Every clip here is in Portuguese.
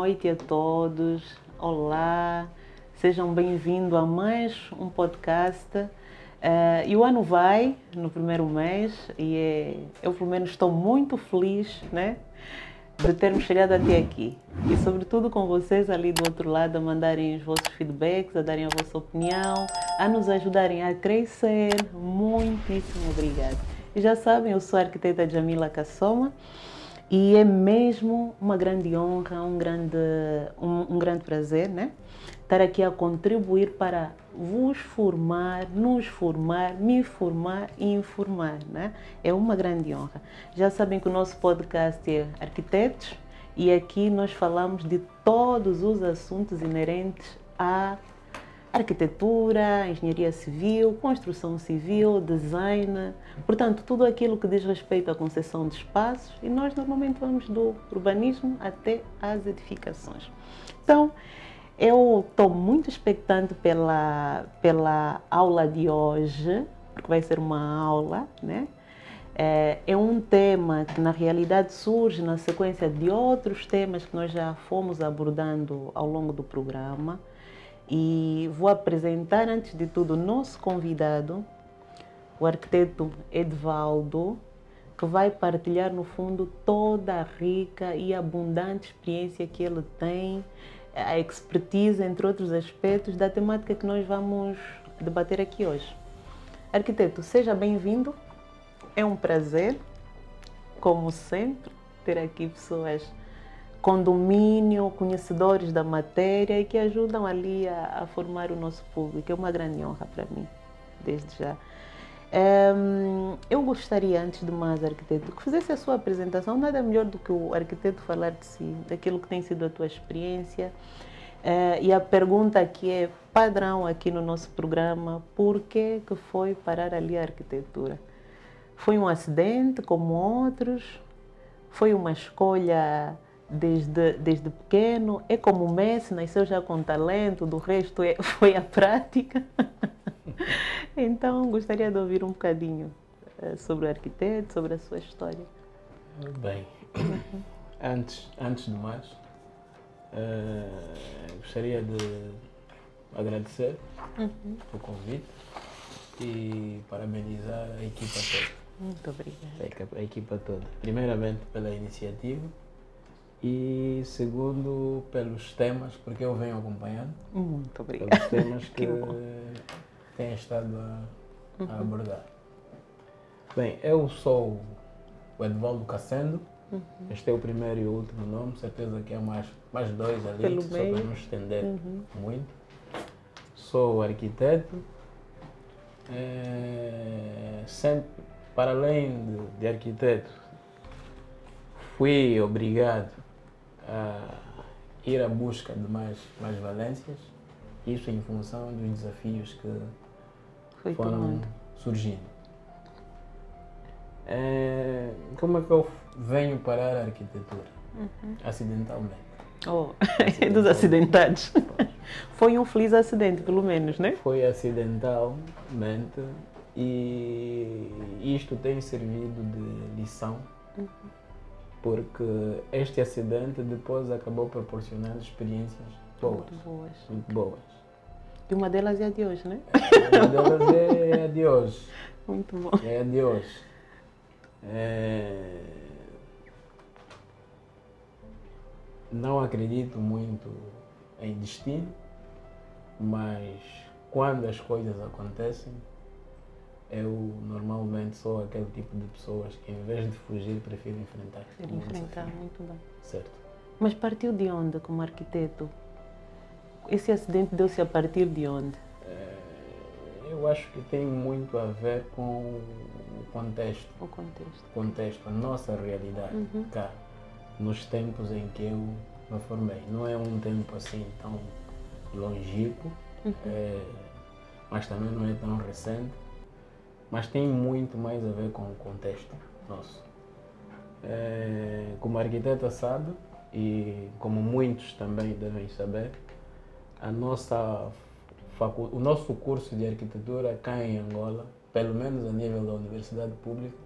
noite a todos. Olá, sejam bem-vindos a mais um podcast. E o ano vai no primeiro mês e eu, pelo menos, estou muito feliz, né, de termos chegado até aqui. E, sobretudo, com vocês ali do outro lado a mandarem os vossos feedbacks, a darem a vossa opinião, a nos ajudarem a crescer. Muitíssimo obrigada. E já sabem, eu sou a arquiteta Jamila Kassoma. E é mesmo uma grande honra, um grande prazer, né? Estar aqui a contribuir para vos formar, nos formar, me formar e informar, né? É uma grande honra. Já sabem que o nosso podcast é Arquitetos e aqui nós falamos de todos os assuntos inerentes à arquitetura, engenharia civil, construção civil, design, portanto, tudo aquilo que diz respeito à concessão de espaços, e nós normalmente vamos do urbanismo até às edificações. Então, eu estou muito expectante pela aula de hoje, porque vai ser uma aula, né? É um tema que na realidade surge na sequência de outros temas que nós já fomos abordando ao longo do programa. E vou apresentar, antes de tudo, o nosso convidado, o arquiteto Edvaldo, que vai partilhar, no fundo, toda a rica e abundante experiência que ele tem, a expertise, entre outros aspectos, da temática que nós vamos debater aqui hoje. Arquiteto, seja bem-vindo. É um prazer, como sempre, ter aqui pessoas com domínio, conhecedores da matéria e que ajudam ali a formar o nosso público. É uma grande honra para mim, desde já. Eu gostaria, antes de mais, arquiteto, que fizesse a sua apresentação. Nada melhor do que o arquiteto falar de si, daquilo que tem sido a tua experiência. E a pergunta que é padrão aqui no nosso programa: por que foi parar ali a arquitetura? Foi um acidente como outros? Foi uma escolha desde pequeno? É como o Messi, nasceu já com talento, do resto foi a prática? Então, gostaria de ouvir um bocadinho sobre o arquiteto, sobre a sua história. Bem, antes de mais, gostaria de agradecer o convite e parabenizar a equipa toda. Muito obrigada. A equipa toda. Primeiramente pela iniciativa e segundo pelos temas, porque eu venho acompanhando. Muito obrigada. Pelos temas que têm estado a abordar. Bem, eu sou o Edvaldo Cassendo. Este é o primeiro e o último nome, certeza que há mais dois ali, pelo só meio. para não estender muito. Sou arquiteto, sempre, para além de arquiteto, fui obrigado a ir à busca de mais valências, isso em função dos desafios que foram surgindo. Como é que eu venho parar a arquitetura? Acidentalmente. Dos acidentados. Foi um feliz acidente, pelo menos, né? Foi acidentalmente e isto tem servido de lição, porque este acidente depois acabou proporcionando experiências muito boas. E uma delas é a de hoje, né? Uma delas é a de hoje. Muito bom. É a de hoje. Não acredito muito em destino, mas quando as coisas acontecem, eu normalmente sou aquele tipo de pessoas que, em vez de fugir, prefiro enfrentar. Muito bem. Certo. Mas partiu de onde, como arquiteto? Esse acidente deu-se a partir de onde? Eu acho que tem muito a ver com o contexto. O contexto. A nossa realidade cá, nos tempos em que eu me formei. Não é um tempo assim tão longínquo, mas também não é tão recente, mas tem muito mais a ver com o contexto nosso. Como arquiteto sabe, e como muitos também devem saber, o nosso curso de arquitetura cá em Angola, pelo menos a nível da universidade pública,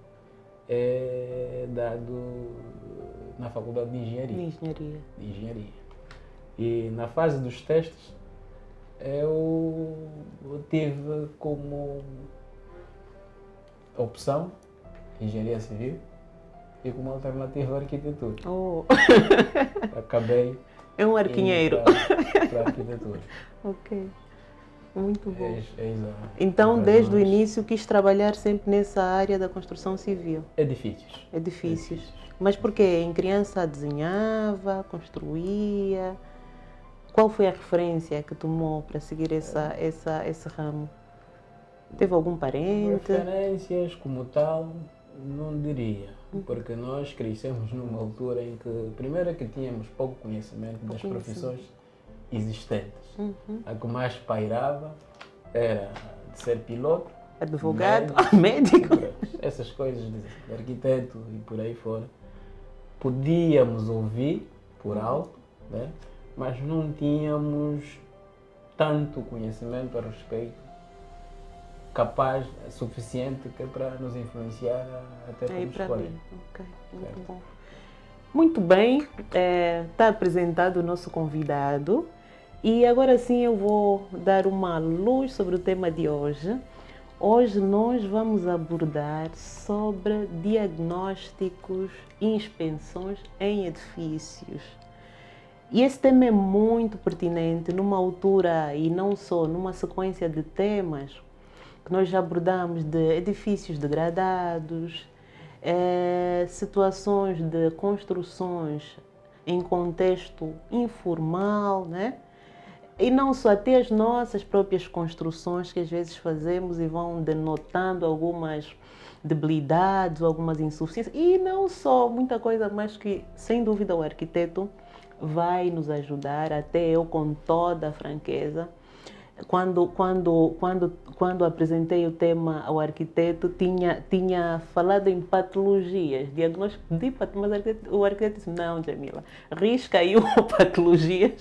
é dado na Faculdade de Engenharia. E na fase dos testes, eu tive como opção engenharia civil e como alternativa arquitetura. Oh. Acabei É um arquinheiro. para arquitetura. Ok. Muito bom. Exato. Então, desde o início, quis trabalhar sempre nessa área da construção civil? Edifícios. Edifícios. Mas por quê? Em criança desenhava, construía? Qual foi a referência que tomou para seguir esse ramo? Teve algum parente? Referências como tal, não diria. Porque nós crescemos numa altura em que, primeiro, que tínhamos pouco conhecimento das profissões existentes. A que mais pairava era de ser piloto, advogado, médico. Essas coisas de arquiteto e por aí fora. Podíamos ouvir por alto, né? Mas não tínhamos tanto conhecimento a respeito capaz, suficiente que para nos influenciar até como escolha. Okay. Muito bom. Muito bem, está apresentado o nosso convidado e agora sim eu vou dar uma luz sobre o tema de hoje. Hoje nós vamos abordar sobre diagnósticos e inspeções em edifícios. E esse tema é muito pertinente numa altura e não só, numa sequência de temas que nós já abordamos de edifícios degradados, situações de construções em contexto informal, né? E não só, até as nossas próprias construções que às vezes fazemos e vão denotando algumas debilidades, algumas insuficiências, e não só, muita coisa mais que, sem dúvida, o arquiteto vai nos ajudar, até eu com toda a franqueza. Quando apresentei o tema ao arquiteto, tinha falado em patologias, diagnóstico de patologias, mas o arquiteto disse, não, Jamila, risca aí patologias,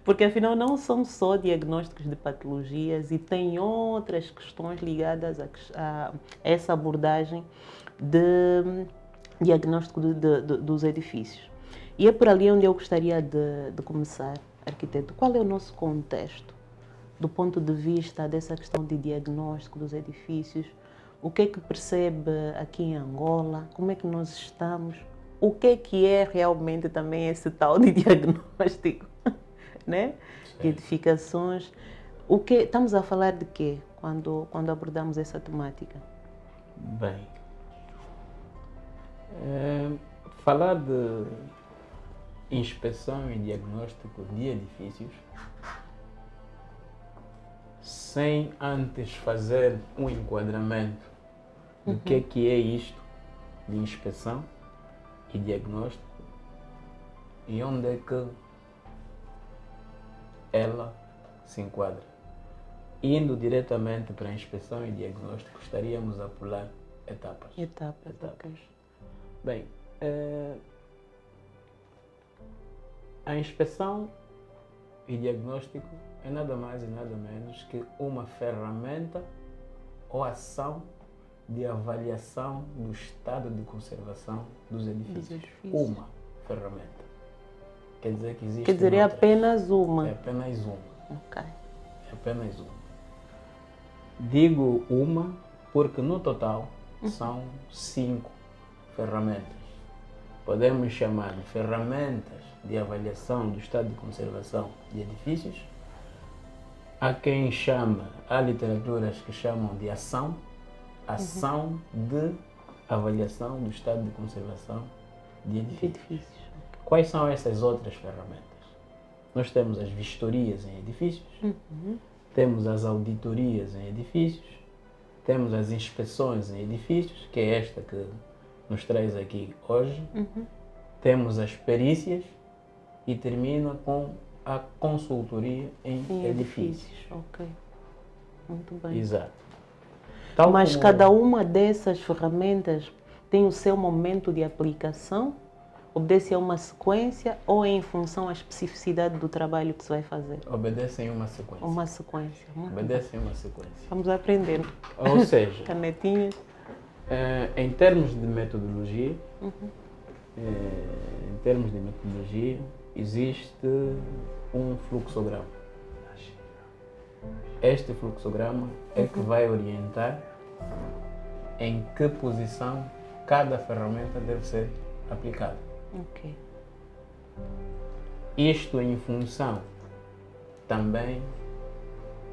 porque afinal não são só diagnósticos de patologias e tem outras questões ligadas a essa abordagem de diagnóstico dos edifícios. E é por ali onde eu gostaria de começar, arquiteto. Qual é o nosso contexto? Do ponto de vista dessa questão de diagnóstico dos edifícios, o que é que percebe aqui em Angola, como é que nós estamos, o que é realmente também esse tal de diagnóstico, né? De edificações. Estamos a falar de quê quando abordamos essa temática? Bem, falar de inspeção e diagnóstico de edifícios sem antes fazer um enquadramento do que é isto de inspeção e diagnóstico e onde é que ela se enquadra. Indo diretamente para a inspeção e diagnóstico, estaríamos a pular etapas. Etapas. Bem, a inspeção e diagnóstico é nada mais e nada menos que uma ferramenta ou ação de avaliação do estado de conservação dos edifícios. Uma ferramenta. Quer dizer que existe. Quer dizer, é apenas uma. É apenas uma. Ok. É apenas uma. Digo uma porque no total são 5 ferramentas. Podemos chamar de ferramentas de avaliação do estado de conservação de edifícios. Há quem chama, há literaturas que chamam de ação de avaliação do estado de conservação de edifícios. Quais são essas outras ferramentas? Nós temos as vistorias em edifícios, temos as auditorias em edifícios, temos as inspeções em edifícios, que é esta que nos traz aqui hoje, temos as perícias e termina com a consultoria em edifícios. Ok, muito bem. Exato. Mas cada uma dessas ferramentas tem o seu momento de aplicação? Obedece a uma sequência ou é em função à especificidade do trabalho que se vai fazer? Obedecem uma sequência. Uma sequência. Obedecem uma sequência. Vamos aprendendo. Ou seja, canetinhas. Em termos de metodologia, existe um fluxograma. Este fluxograma é que vai orientar em que posição cada ferramenta deve ser aplicada. Ok. Isto em função também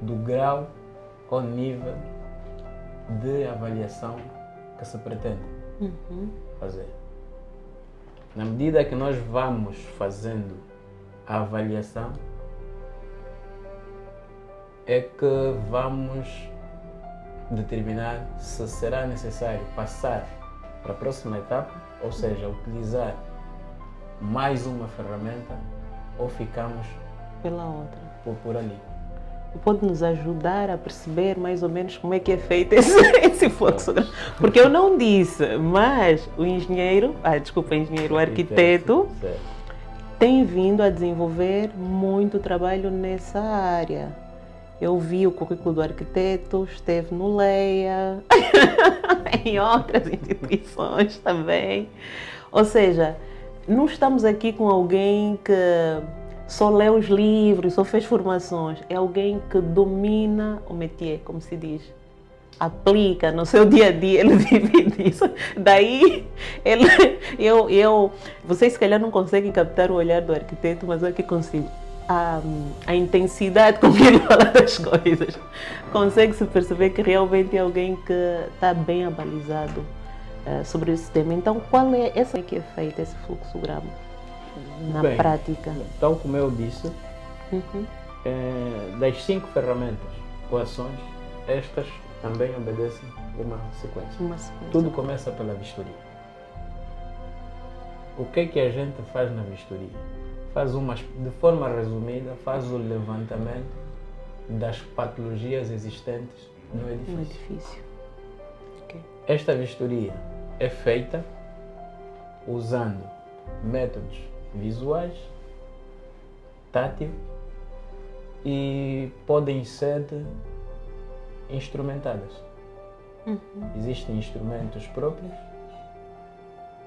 do grau ou nível de avaliação que se pretende fazer. Na medida que nós vamos fazendo a avaliação, é que vamos determinar se será necessário passar para a próxima etapa, ou seja, utilizar mais uma ferramenta ou ficamos Pela outra. por ali. E pode nos ajudar a perceber mais ou menos como é que é feito esse fluxograma. Porque eu não disse, mas o engenheiro, o arquiteto, Certo. tem vindo a desenvolver muito trabalho nessa área. Eu vi o currículo do arquiteto, esteve no LEA, em outras instituições também. Ou seja, não estamos aqui com alguém que só lê os livros, só fez formações. É alguém que domina o métier, como se diz. Aplica no seu dia a dia, ele vive disso. Daí, vocês se calhar não conseguem captar o olhar do arquiteto, mas eu aqui consigo. A intensidade com que ele fala das coisas. Consegue-se perceber que realmente é alguém que está bem abalizado sobre esse tema. Então, qual é essa que é feita, esse fluxograma, na prática? Então, como eu disse, das 5 ferramentas ou ações, estas também obedecem uma sequência. Tudo começa pela vistoria. O que é que a gente faz na vistoria? De forma resumida, faz o levantamento das patologias existentes no edifício. Okay. Esta vistoria é feita usando métodos visuais, tátil e podem ser instrumentadas. Existem instrumentos próprios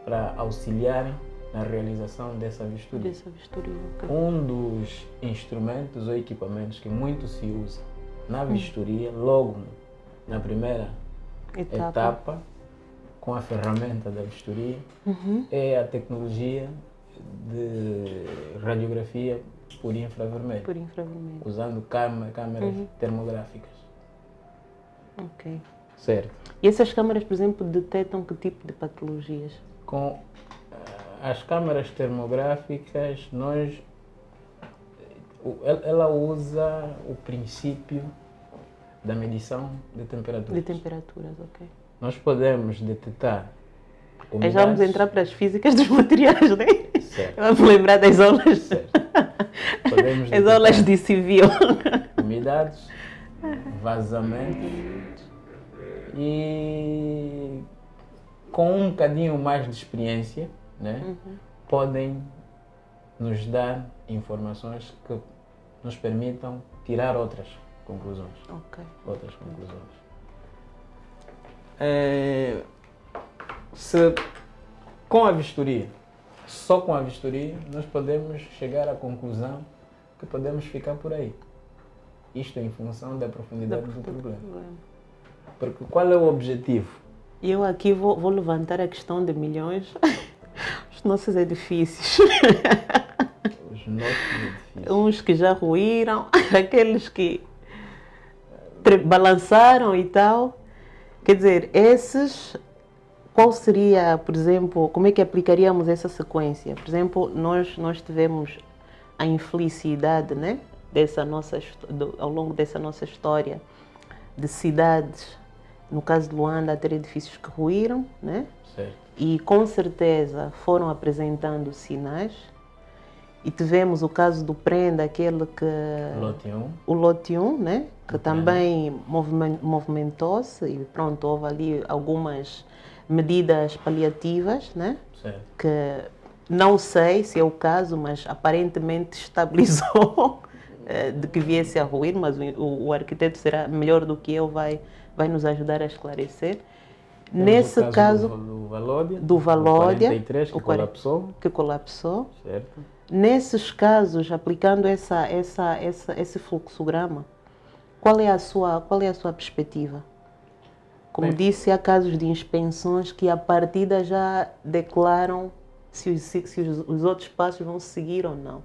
para auxiliarem na realização dessa vistoria. Okay. Um dos instrumentos ou equipamentos que muito se usa na vistoria, logo na primeira etapa, com a ferramenta da vistoria, é a tecnologia de radiografia por infravermelho. Usando câmeras termográficas. Ok. Certo. E essas câmeras, por exemplo, detectam que tipo de patologias? Com as câmeras termográficas, ela usa o princípio da medição de temperaturas. De temperaturas, ok. Nós podemos detectar umidades. Aí já vamos entrar para as físicas dos materiais, né? Certo. Vamos lembrar das aulas. Certo. Podemos as aulas de civil. Umidades, vazamentos e com um bocadinho mais de experiência, né, podem nos dar informações que nos permitam tirar outras conclusões. Okay. Outras conclusões. Com a vistoria, só com a vistoria, nós podemos chegar à conclusão que podemos ficar por aí. Isto em função da profundidade do problema. Porque qual é o objetivo? Eu aqui vou levantar a questão de milhões. Os nossos edifícios. Os nossos edifícios. Uns que já ruíram, aqueles que balançaram e tal. Quer dizer, esses, qual seria, por exemplo, como é que aplicaríamos essa sequência? Por exemplo, nós tivemos a infelicidade, né, ao longo dessa nossa história, de cidades, no caso de Luanda, a ter edifícios que ruíram, né? Certo. E com certeza foram apresentando sinais. E tivemos o caso do Prenda, aquele que... O Lote 1, né? Que também movimentou-se e pronto, houve ali algumas medidas paliativas, né? Certo. Que não sei se é o caso, mas aparentemente estabilizou de que viesse a ruir, mas o arquiteto será melhor do que eu, vai nos ajudar a esclarecer. Nesse caso do Valódia, do 43, que colapsou. Que colapsou. Certo. nesses casos, aplicando esse fluxograma, qual é a sua perspectiva? Como disse, há casos de inspeções que a partida já declaram se os outros passos vão seguir ou não.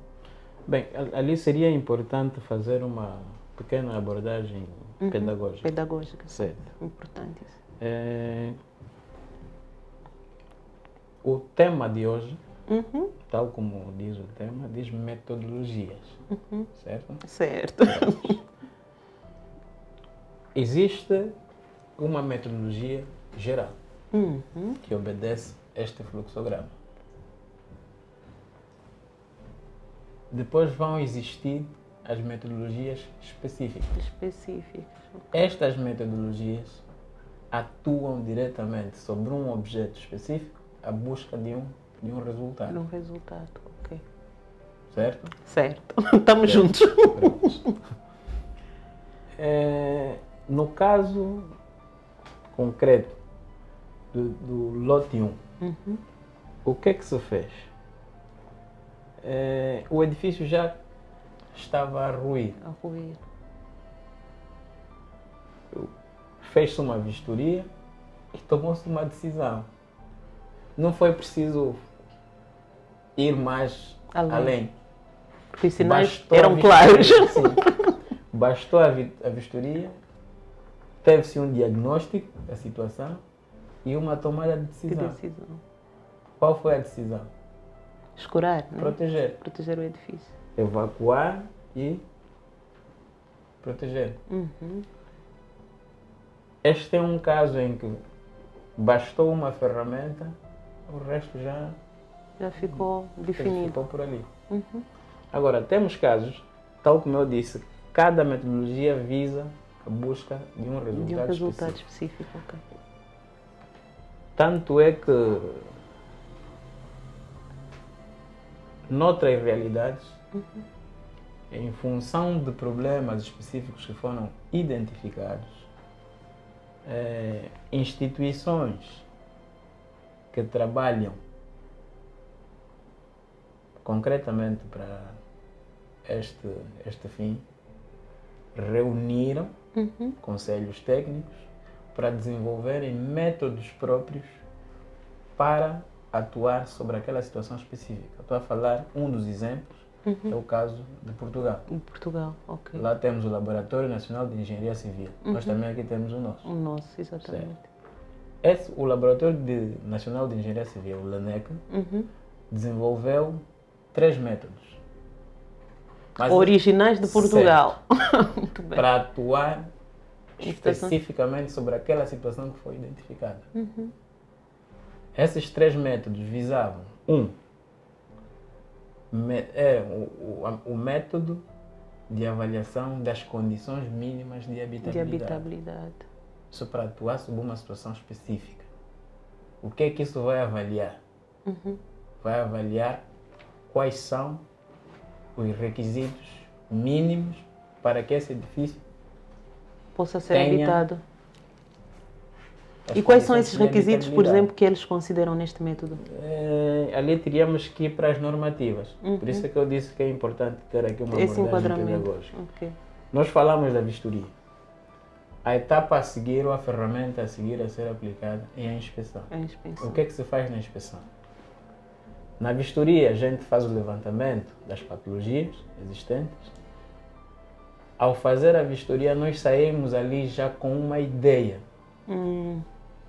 Bem, ali seria importante fazer uma pequena abordagem pedagógica. Pedagógica. Certo. Importante isso. O tema de hoje, tal como diz o tema, diz metodologias. Certo? Certo. Existe uma metodologia geral que obedece este fluxograma. Depois vão existir as metodologias específicas. Estas metodologias atuam diretamente sobre um objeto específico à busca de um resultado. De um resultado, ok. Certo? Certo. Estamos juntos. No caso concreto do lote 1, o que é que se fez? O edifício já estava a ruir. Fez-se uma vistoria e tomou-se uma decisão. Não foi preciso ir mais além. Porque os sinais eram claros. Sim. Bastou a vistoria, teve-se um diagnóstico da situação e uma tomada de decisão. Qual foi a decisão? Escurar, né? Proteger o edifício. Evacuar e proteger. Este é um caso em que bastou uma ferramenta, o resto já ficou definido. Ficou por ali. Agora, temos casos, tal como eu disse, cada metodologia visa a busca de um resultado específico. Okay. Tanto é que, noutras realidades, em função de problemas específicos que foram identificados, instituições que trabalham concretamente para este fim reuniram conselhos técnicos para desenvolverem métodos próprios para atuar sobre aquela situação específica. Estou a falar, um dos exemplos é o caso de Portugal. Em Portugal, ok. Lá temos o Laboratório Nacional de Engenharia Civil. Nós também aqui temos o nosso. O nosso, exatamente. O Laboratório Nacional de Engenharia Civil, o LANEC, desenvolveu 3 métodos. Originais de Portugal. Muito bem. Para atuar especificamente sobre aquela situação que foi identificada. Esses 3 métodos visavam, o método de avaliação das condições mínimas de habitabilidade. Isso para atuar sobre uma situação específica. O que é que isso vai avaliar? Vai avaliar quais são os requisitos mínimos para que esse edifício possa ser habitado. E quais são esses requisitos, por exemplo, que eles consideram neste método? Ali teríamos que ir para as normativas. Por isso é que eu disse que é importante ter aqui uma abordagem pedagógica. Nós falamos da vistoria. A etapa a seguir ou a ferramenta a seguir a ser aplicada é a inspeção. O que é que se faz na inspeção? Na vistoria, a gente faz o levantamento das patologias existentes. Ao fazer a vistoria, nós saímos ali já com uma ideia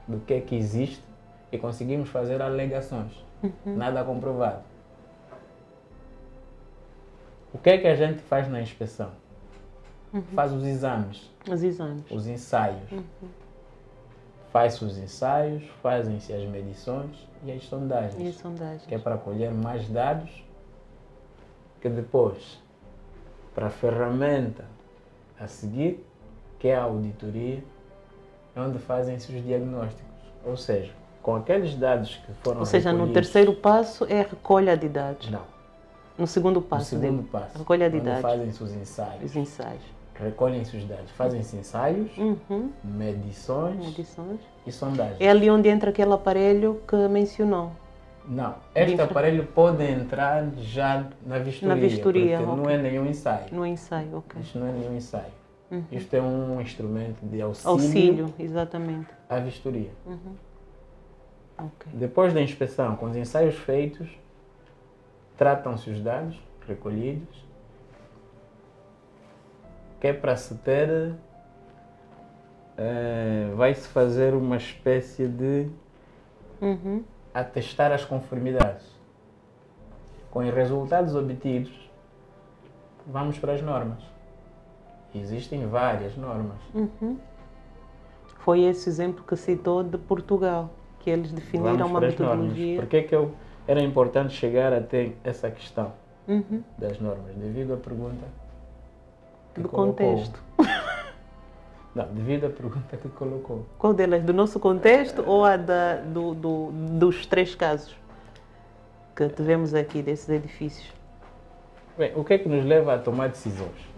do que é que existe e conseguimos fazer alegações. Nada comprovado. O que é que a gente faz na inspeção? Faz os exames. Os ensaios. Faz-se os ensaios, fazem-se as medições e as sondagens. Que é para colher mais dados que depois, para a ferramenta a seguir, que é a auditoria, é onde fazem-se os diagnósticos. Ou seja, com aqueles dados que foram recolhidos... no terceiro passo é a recolha de dados. Não. No segundo passo. A recolha de dados. Fazem-se os ensaios. Os ensaios. Recolhem-se os dados. Fazem-se ensaios, medições e sondagens. É ali onde entra aquele aparelho que mencionou. Não, este aparelho pode entrar já na vistoria, porque não é nenhum ensaio. No ensaio, ok. Isto não é nenhum ensaio. Isto é um instrumento de auxílio. Auxílio, exatamente. À vistoria. Ok. Depois da inspeção, com os ensaios feitos, tratam-se os dados recolhidos, que é para se ter, vai-se fazer uma espécie de atestar as conformidades. Com os resultados obtidos, vamos para as normas. Existem várias normas. Foi esse exemplo que citou de Portugal, que eles definiram uma metodologia. Por que era importante chegar até essa questão das normas? Devido à pergunta que do colocou. Contexto. Não, devido à pergunta que colocou. Qual delas? Do nosso contexto ou a dos 3 casos que tivemos aqui, desses edifícios? Bem, o que é que nos leva a tomar decisões?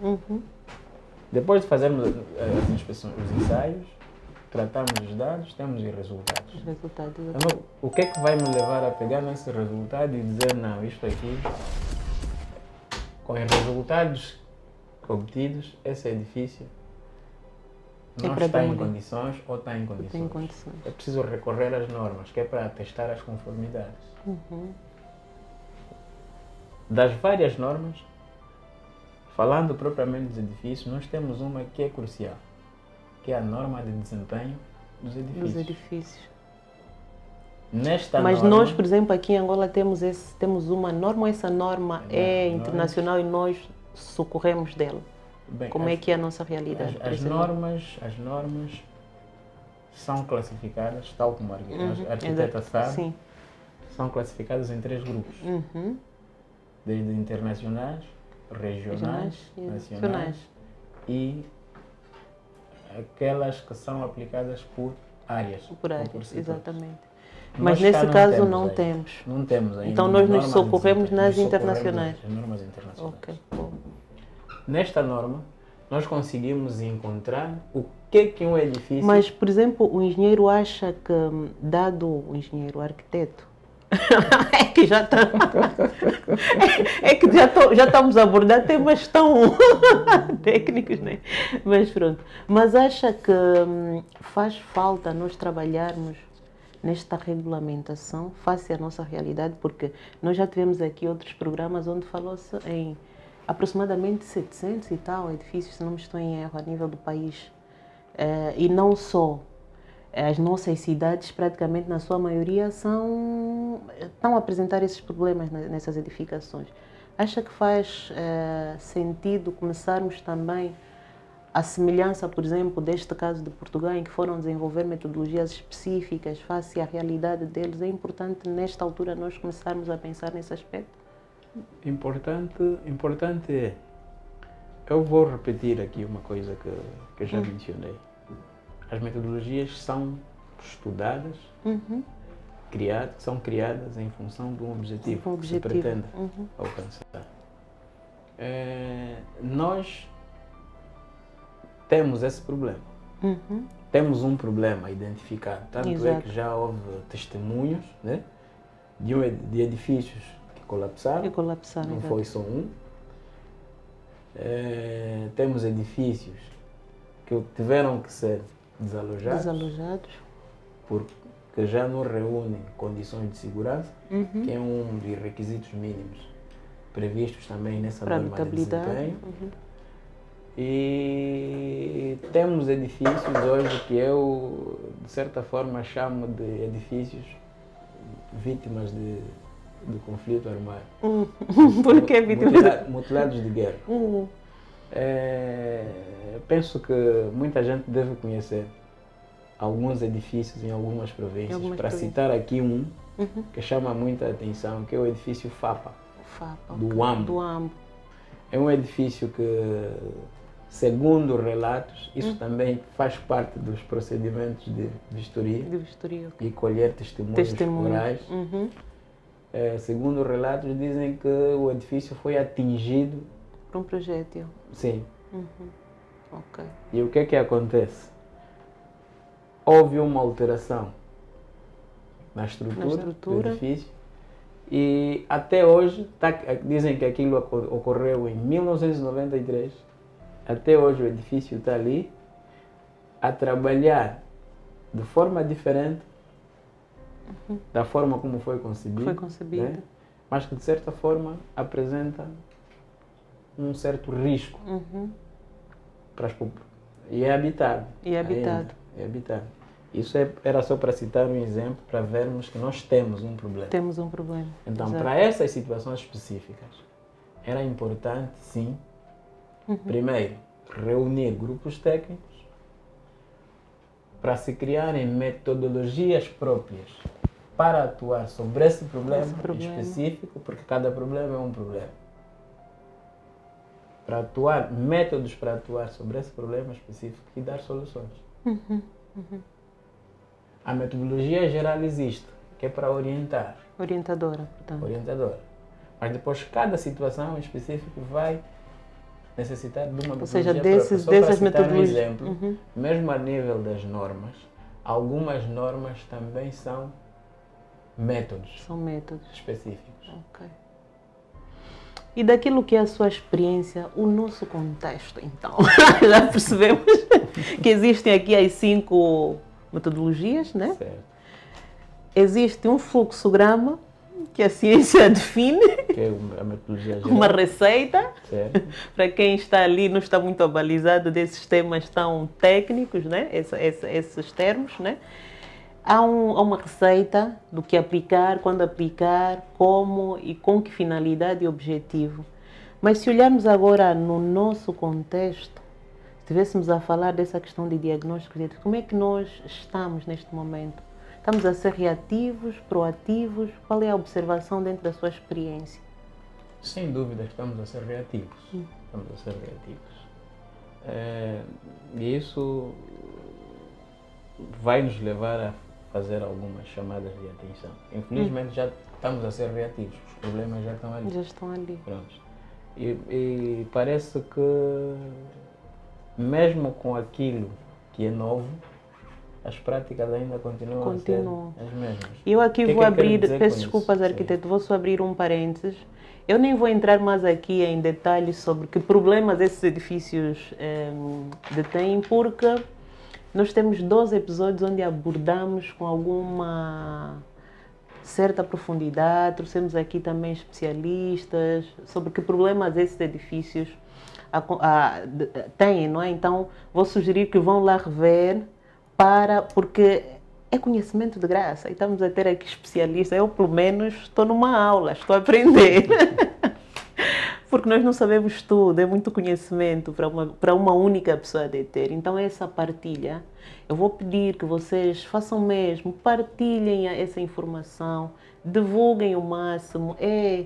Depois de fazermos as inspeções, os ensaios, tratamos os dados, temos os resultados. Os resultados. Então, o que é que vai me levar a pegar nesse resultado e dizer, não, isto aqui, com os resultados obtidos, esse edifício não está em condições ou está em condições. É preciso recorrer às normas, que é para testar as conformidades. Das várias normas, falando propriamente dos edifícios, nós temos uma que é crucial, que é a norma de desempenho dos edifícios. Mas nós, por exemplo, aqui em Angola temos uma norma, ou essa norma é internacional e nós socorremos dela? Bem, como é que é a nossa realidade? As normas são classificadas, tal como a arquiteta sabe, sim, são classificadas em 3 grupos. Desde internacionais, regionais, nacionais e aquelas que são aplicadas por áreas. Por áreas, exatamente. Mas nesse caso não temos. Não temos ainda. Então nós nos socorremos nas internacionais. As normas internacionais. Ok, bom. Nesta norma, nós conseguimos encontrar o que um edifício... Mas, por exemplo, o engenheiro acha que, dado o engenheiro, o arquiteto, é que já estamos a abordar temas tão técnicos, né? Mas pronto. Mas acha que faz falta nós trabalharmos nesta regulamentação face à nossa realidade, porque nós já tivemos aqui outros programas onde falou-se em aproximadamente 700 e tal edifícios, se não me estou em erro, a nível do país. E não só. As nossas cidades, praticamente na sua maioria, estão a apresentar esses problemas nessas edificações. Acha que faz sentido começarmos também a semelhança, por exemplo, deste caso de Portugal, em que foram desenvolver metodologias específicas face à realidade deles? É importante, nesta altura, nós começarmos a pensar nesse aspecto? Importante é. Eu vou repetir aqui uma coisa que eu já mencionei. As metodologias são estudadas, são criadas em função de um objetivo que se pretende alcançar. Nós temos esse problema. Temos um problema identificado. Tanto é que já houve testemunhos, né, de edifícios que colapsaram. Não foi só um. Temos edifícios que tiveram que ser desalojados porque já não reúnem condições de segurança, que é um dos requisitos mínimos previstos também nessa norma de desempenho. E temos edifícios hoje que eu, de certa forma, chamo de edifícios vítimas do conflito armado. Por que vítimas? Mutilados de guerra. Penso que muita gente deve conhecer alguns edifícios em algumas províncias. Para citar aqui um que chama muita atenção, que é o edifício FAPA, do Uambo. É um edifício que, segundo relatos, isso também faz parte dos procedimentos de vistoria, e colher testemunhos orais. Segundo relatos, dizem que o edifício foi atingido por um projétil. Sim. Ok. E o que é que acontece? Houve uma alteração na estrutura do edifício E até hoje, dizem que aquilo ocorreu em 1993, até hoje o edifício está ali a trabalhar de forma diferente da forma como foi concebido. Foi concebido. Né? Mas que de certa forma apresenta um certo risco para as populações. E é habitado. E é habitado. Ainda. É habitado. Isso era só para citar um exemplo, para vermos que nós temos um problema. Temos um problema. Então, Exato. para essas situações específicas, era importante, sim, primeiro, reunir grupos técnicos para se criarem metodologias próprias para atuar sobre esse problema específico, porque cada problema é um problema. Para atuar, métodos para atuar sobre esse problema específico e dar soluções. A metodologia geral existe, que é para orientar. Orientadora, portanto. Orientadora. Mas depois cada situação específica vai necessitar de uma metodologia própria. Dessas metodologias. Um exemplo, mesmo a nível das normas, algumas normas também são métodos. São métodos específicos. Ok. E daquilo que é a sua experiência, o nosso contexto, então. Já percebemos que existem aqui as 5 metodologias, né? Certo. Existe um fluxograma que a ciência define, que é a metodologia geral. Uma receita, certo. Para quem está ali não está muito abalizado desses temas tão técnicos, né? Esses termos, né? Há uma receita do que aplicar, quando aplicar, como e com que finalidade e objetivo. Mas se olharmos agora no nosso contexto, se estivéssemos a falar dessa questão de diagnóstico, como é que nós estamos neste momento? Estamos a ser reativos, proativos? Qual é a observação dentro da sua experiência? Sem dúvida estamos a ser reativos. Estamos a ser reativos. E isso vai nos levar a fazer algumas chamadas de atenção. Infelizmente já estamos a ser reativos, os problemas já estão ali. Já estão ali. Pronto. E parece que mesmo com aquilo que é novo, as práticas ainda continuam a ser as mesmas. Eu aqui vou abrir, peço desculpas, arquiteto, vou só abrir um parênteses. Eu nem vou entrar mais aqui em detalhes sobre que problemas esses edifícios detêm, porque nós temos 2 episódios onde abordamos com alguma certa profundidade, trouxemos aqui também especialistas sobre que problemas esses edifícios têm, não é? Então, vou sugerir que vão lá rever, porque é conhecimento de graça e estamos a ter aqui especialistas. Eu, pelo menos, estou numa aula, estou a aprender. Porque nós não sabemos tudo, é muito conhecimento para uma única pessoa de ter. Então, essa partilha, eu vou pedir que vocês façam mesmo, partilhem essa informação, divulguem o máximo. É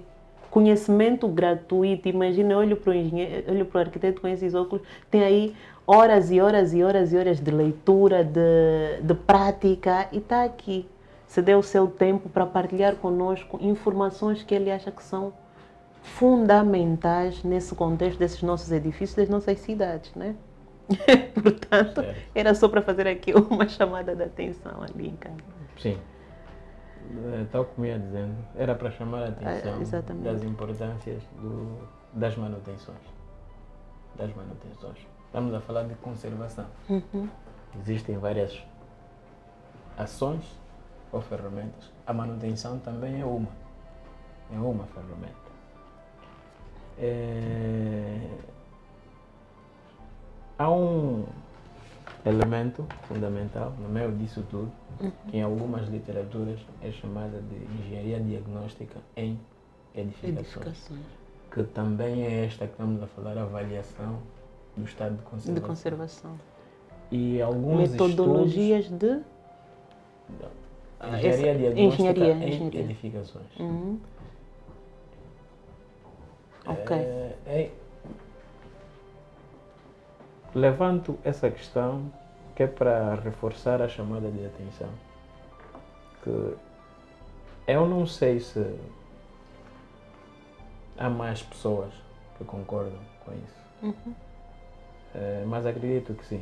conhecimento gratuito. Imagina, eu olho para o engenheiro, olho para o arquiteto com esses óculos, tem aí horas e horas e horas e horas de leitura, de prática, e está aqui. Se deu o seu tempo para partilhar conosco informações que ele acha que são fundamentais nesse contexto desses nossos edifícios, das nossas cidades, né? Portanto, era só para fazer aqui uma chamada de atenção ali em casa. Sim. Tal como ia dizendo, era para chamar a atenção das importâncias das manutenções. Estamos a falar de conservação. Existem várias ações ou ferramentas. A manutenção também é uma ferramenta. Há um elemento fundamental no meio disso tudo, que em algumas literaturas é chamada de engenharia diagnóstica em edificações. Que também é esta que estamos a falar, a avaliação do estado de conservação. E alguns metodologias de engenharia diagnóstica em edificações. Levanto essa questão que é para reforçar a chamada de atenção. Que eu não sei se há mais pessoas que concordam com isso, mas acredito que sim.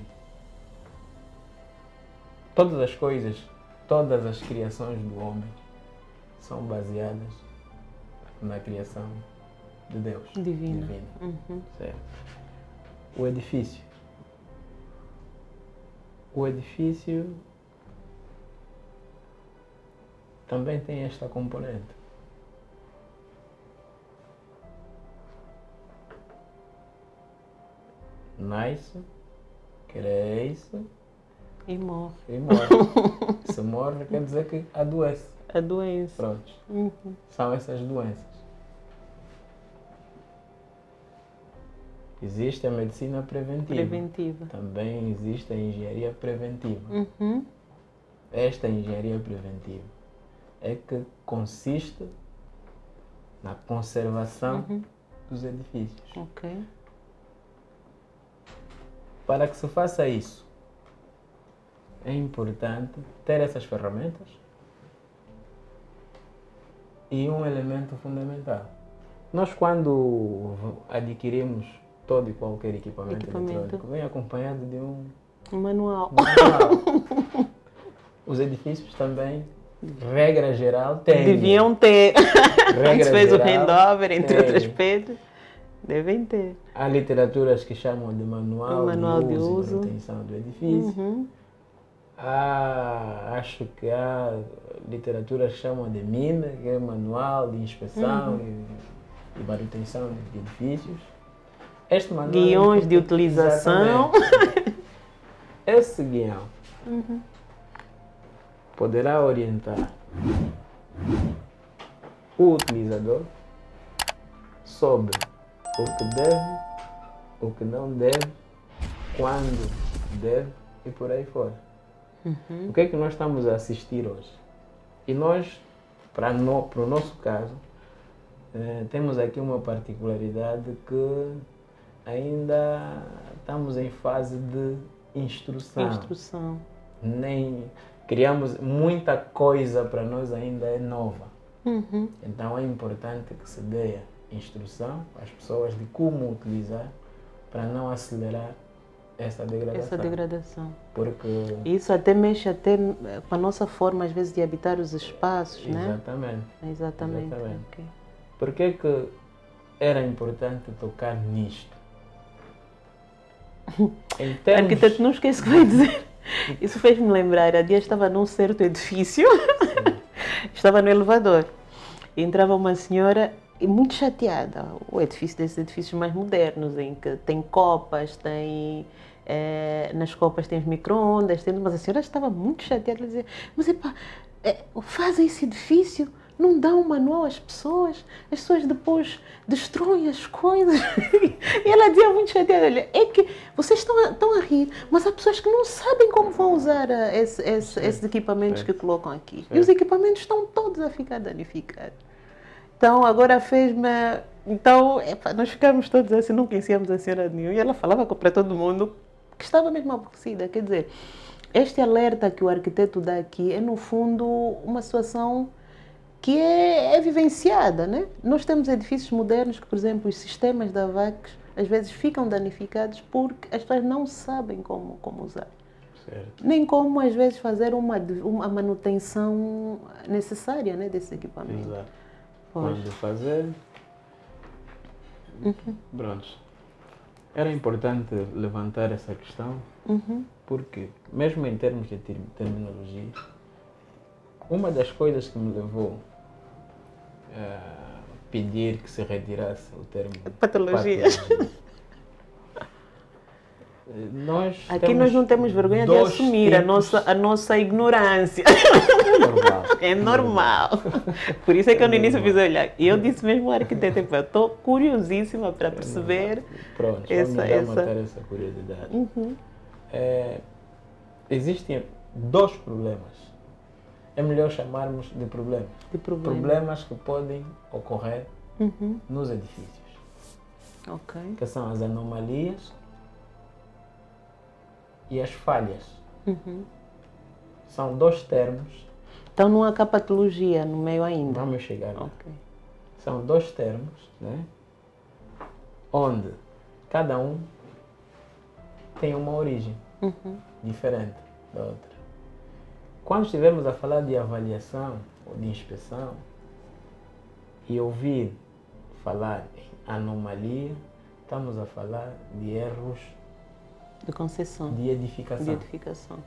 Todas as coisas, todas as criações do homem são baseadas na criação de Deus. Divina. Uhum. Certo. O edifício. O edifício também tem esta componente. Nasce, cresce E morre. e morre. Se morre quer dizer que adoece. A doença. Pronto. Uhum. São essas doenças. Existe a medicina preventiva. Preventiva. Também existe a engenharia preventiva. Uhum. Esta engenharia preventiva é que consiste na conservação dos edifícios. Ok. Para que se faça isso, é importante ter essas ferramentas e um elemento fundamental. Nós, quando adquirimos todo e qualquer equipamento eletrônico, vem acompanhado de um Manual. manual. Os edifícios também, regra geral, têm. Deviam ter. Regra Se fez o geral, handover, entre tem. outras coisas. Devem ter. Há literaturas que chamam de manual de de uso. uso e manutenção do edifício. Uhum. Acho que há literaturas que chamam de MIME, que é Manual de Inspeção e Manutenção de Edifícios. Este manual Guiões de utilização. Exatamente. Esse guião poderá orientar o utilizador sobre o que deve, o que não deve, quando deve e por aí fora. O que é que nós estamos a assistir hoje? E nós, para o nosso caso, temos aqui uma particularidade que ainda estamos em fase de instrução. Nem criamos muita coisa, para nós ainda é nova. Então é importante que se dê instrução às pessoas de como utilizar para não acelerar essa degradação. Porque isso até mexe com a nossa forma, às vezes, de habitar os espaços, exatamente. né? Exatamente. Okay. Por que que era importante tocar nisto? Arquiteto, não esquece o que vai dizer. Isso fez-me lembrar, há dias estava num certo edifício, estava no elevador, e entrava uma senhora e muito chateada. O edifício desses edifícios mais modernos, em que tem copas, nas copas tem os micro-ondas, mas a senhora estava muito chateada, ela dizia, mas fazem esse edifício, não dão um manual às pessoas depois destroem as coisas. E ela dizia muito chateada, olha, é que vocês estão a rir, mas há pessoas que não sabem como vão usar esses equipamentos que colocam aqui. E os equipamentos estão todos a ficar danificados. Então, agora fez-me... Então, nós ficámos todos assim, não conhecíamos a senhora nenhuma. E ela falava para todo mundo que estava mesmo aborrecida. Quer dizer, este alerta que o arquiteto dá aqui é, no fundo, uma situação que é vivenciada, né? Nós temos edifícios modernos que, por exemplo, os sistemas da AVAX às vezes ficam danificados porque as pessoas não sabem como usar. Certo. Nem como, às vezes, fazer uma manutenção necessária, né, desse equipamento. Exato. Quando fazer... Pronto. Era importante levantar essa questão porque, mesmo em termos de terminologia, uma das coisas que me levou a pedir que se retirasse o termo patologias. Aqui nós não temos vergonha de assumir a nossa ignorância. É normal. É normal. Por isso é que eu no início fiz olhar. E eu disse mesmo ao arquiteto, eu estou curiosíssima para perceber. Pronto, vamos matar essa curiosidade. Existem dois problemas. É melhor chamarmos de problemas. Problemas que podem ocorrer nos edifícios. Okay. Que são as anomalias e as falhas. São dois termos. Então não há patologia no meio ainda? Vamos chegar lá. Okay. São dois termos, né? Onde cada um tem uma origem diferente da outra. Quando estivermos a falar de avaliação ou de inspeção, e ouvir falar em anomalia, estamos a falar de erros De concessão. de edificação. De edificação.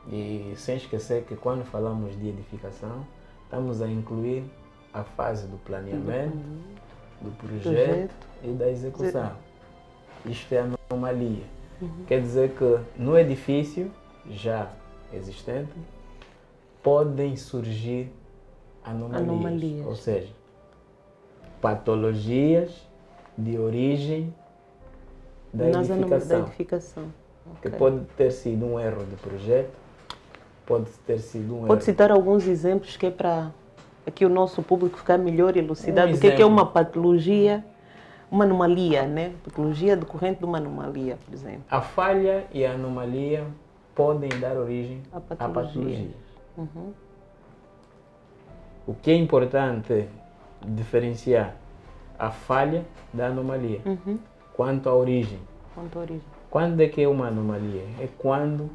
E sem esquecer que quando falamos de edificação, estamos a incluir a fase do planeamento, do projeto e da execução. Isto é anomalia. Quer dizer que no edifício já existente podem surgir anomalias. Ou seja, patologias de origem da edificação. Que pode ter sido um erro de projeto, pode ter sido um erro. Pode citar alguns exemplos que é para aqui o nosso público ficar melhor elucidado. O que é uma patologia, uma anomalia, né? Patologia decorrente de uma anomalia, por exemplo. A falha e a anomalia podem dar origem a patologias. O que é importante diferenciar a falha da anomalia. Quanto à origem. Quando é que é uma anomalia? É quando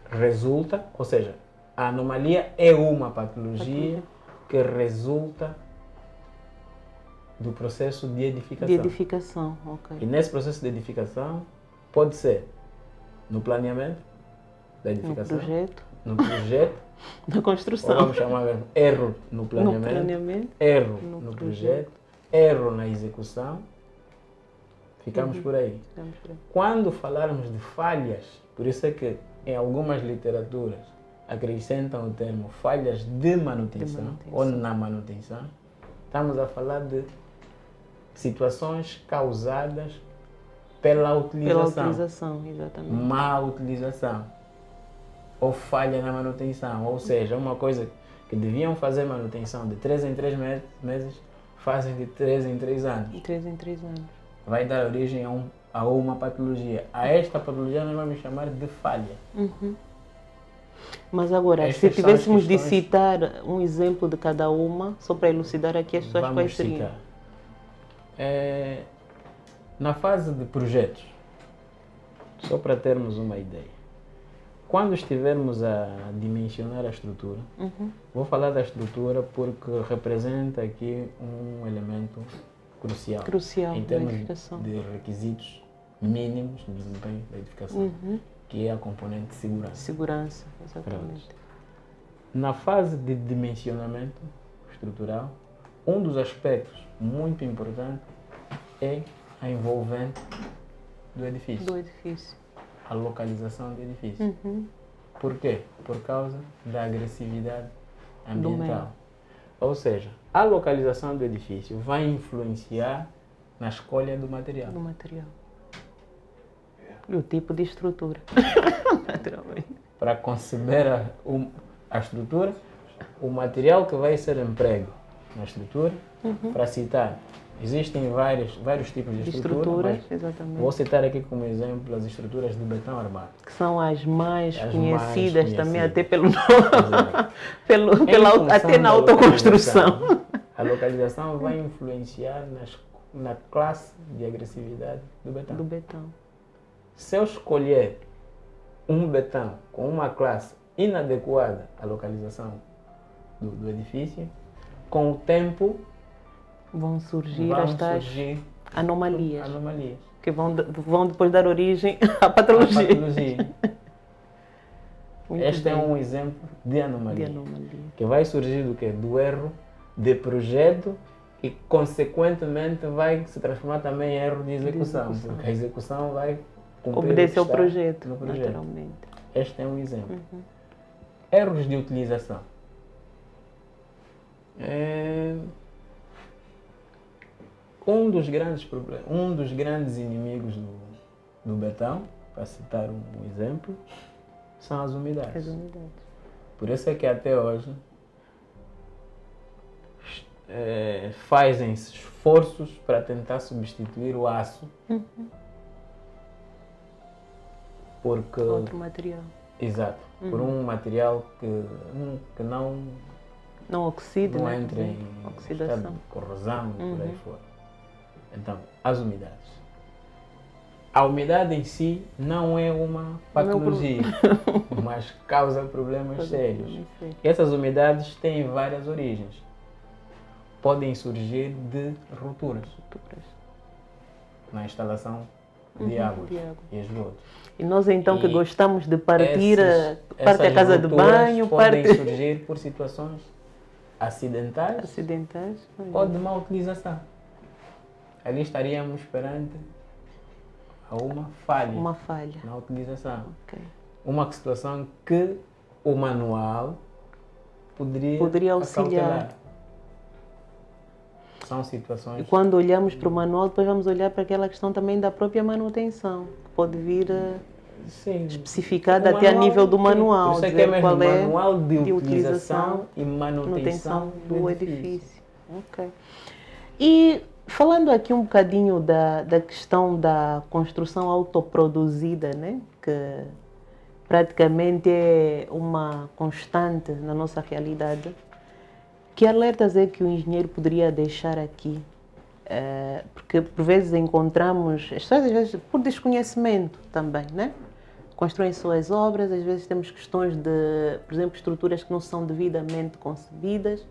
resulta, ou seja, a anomalia é uma patologia que resulta do processo de edificação. De edificação, ok. E nesse processo de edificação pode ser no planeamento da edificação, no projeto, na construção. Ou vamos chamar mesmo erro no planeamento, erro no projeto, erro na execução. Ficamos por aí. Quando falarmos de falhas, por isso é que em algumas literaturas acrescentam o termo falhas de manutenção, ou na manutenção, estamos a falar de situações causadas pela utilização. Pela utilização, exatamente. Má utilização. Ou falha na manutenção. Ou seja, uma coisa que deviam fazer manutenção de 3 em 3 meses, fazem de 3 em 3 anos. De 3 em 3 anos. Vai dar origem a uma patologia. A esta patologia nós vamos chamar de falha. Mas agora, se tivéssemos de citar um exemplo de cada uma, só para elucidar aqui as pessoas quais seriam? Na fase de projetos, só para termos uma ideia, quando estivermos a dimensionar a estrutura, vou falar da estrutura porque representa aqui um elemento crucial em termos de requisitos mínimos de desempenho da edificação, que é a componente de segurança. Segurança, exatamente. Pronto. Na fase de dimensionamento estrutural, um dos aspectos muito importantes é a envolvente do edifício. A localização do edifício. Por quê? Por causa da agressividade ambiental. Ou seja, a localização do edifício vai influenciar na escolha do material. E o tipo de estrutura. Naturalmente. Para conceber a estrutura, o material que vai ser emprego na estrutura, para citar, existem vários tipos de estrutura, exatamente. Vou citar aqui como exemplo as estruturas de betão armado. Que são as mais conhecidas também, até pelo até na autoconstrução. A localização vai influenciar na classe de agressividade do betão. Se eu escolher um betão com uma classe inadequada à localização do edifício, com o tempo vão surgir as tais anomalias. Que vão depois dar origem à patologia. Este é um exemplo de anomalia. Que vai surgir do quê? Do erro de projeto e, consequentemente, vai se transformar também em erro de execução. Porque a execução vai obedecer ao projeto, naturalmente. Este é um exemplo. Erros de utilização. Um dos grandes inimigos do betão, para citar um exemplo, são as umidades. Por isso é que até hoje fazem esforços para tentar substituir o aço porque outro material. Exato, por um material que não oxida, não entra em oxidação, corrosão e por aí fora. Então, as umidades. A umidade em si não é uma patologia, mas causa problemas sérios. E essas umidades têm várias origens. podem surgir de rupturas na instalação de água e esgoto. E nós então que gostamos de partir parte a casa de rupturas banho, podem surgir por situações acidentais ou de má utilização. Ali estaríamos perante a uma falha na utilização. Uma situação que o manual poderia auxiliar. São situações... E quando olhamos para o manual, depois vamos olhar para aquela questão também da própria manutenção, que pode vir especificada até a nível do manual. Isso aqui é mesmo manual de utilização e manutenção do edifício. E falando aqui um bocadinho da questão da construção autoproduzida, né? Que praticamente é uma constante na nossa realidade. Que alertas é que o engenheiro poderia deixar aqui? Porque por vezes encontramos, as pessoas às vezes por desconhecimento também, né? Constroem suas obras, às vezes temos questões de, por exemplo, estruturas que não são devidamente concebidas,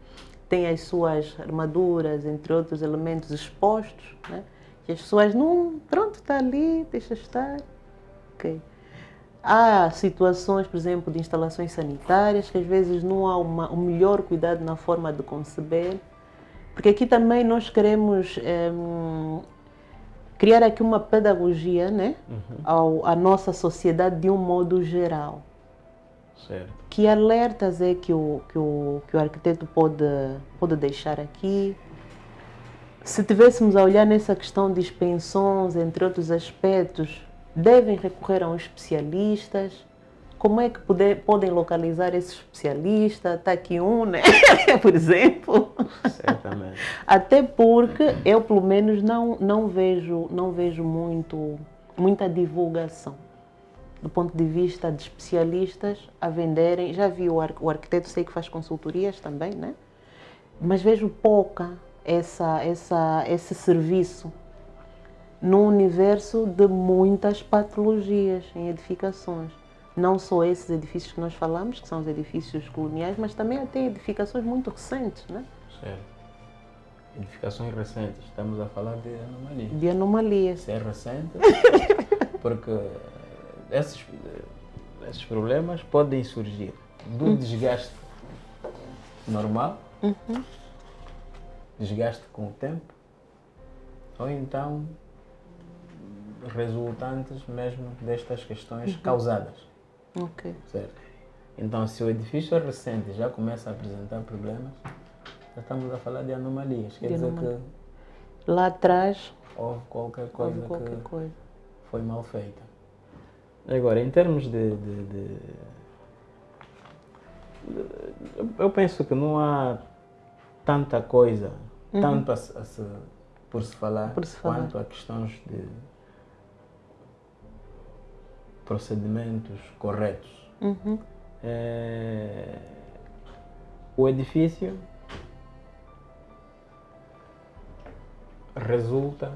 têm as suas armaduras, entre outros elementos expostos, né? E as pessoas não, pronto, está ali, deixa estar. Há situações, por exemplo, de instalações sanitárias que às vezes não há o melhor cuidado na forma de conceber, porque aqui também nós queremos criar aqui uma pedagogia, né, à nossa sociedade de um modo geral. Certo. Que alertas é que o arquiteto pode deixar aqui? Se tivéssemos a olhar nessa questão de expensões, entre outros aspectos, devem recorrer a um especialista? Como é que podem localizar esse especialista? Está aqui um, né? Por exemplo. Certamente. Até porque eu, pelo menos, não vejo muita divulgação do ponto de vista de especialistas a venderem. Já vi o arquiteto, sei que faz consultorias também, né? Mas vejo pouca esse serviço no universo de muitas patologias em edificações. Não só esses edifícios que nós falamos, que são os edifícios coloniais, mas também até edificações muito recentes, né? Certo. Edificações recentes, estamos a falar de anomalias. De anomalias. Se é recente, porque esses problemas podem surgir do desgaste normal, desgaste com o tempo, ou então resultantes mesmo destas questões causadas. Certo? Então, se o edifício é recente e já começa a apresentar problemas, já estamos a falar de anomalias. Quer dizer que lá atrás houve qualquer coisa que foi mal feita. Agora, em termos eu penso que não há tanta coisa, tanto por se falar, quanto a questões de procedimentos corretos. O edifício resulta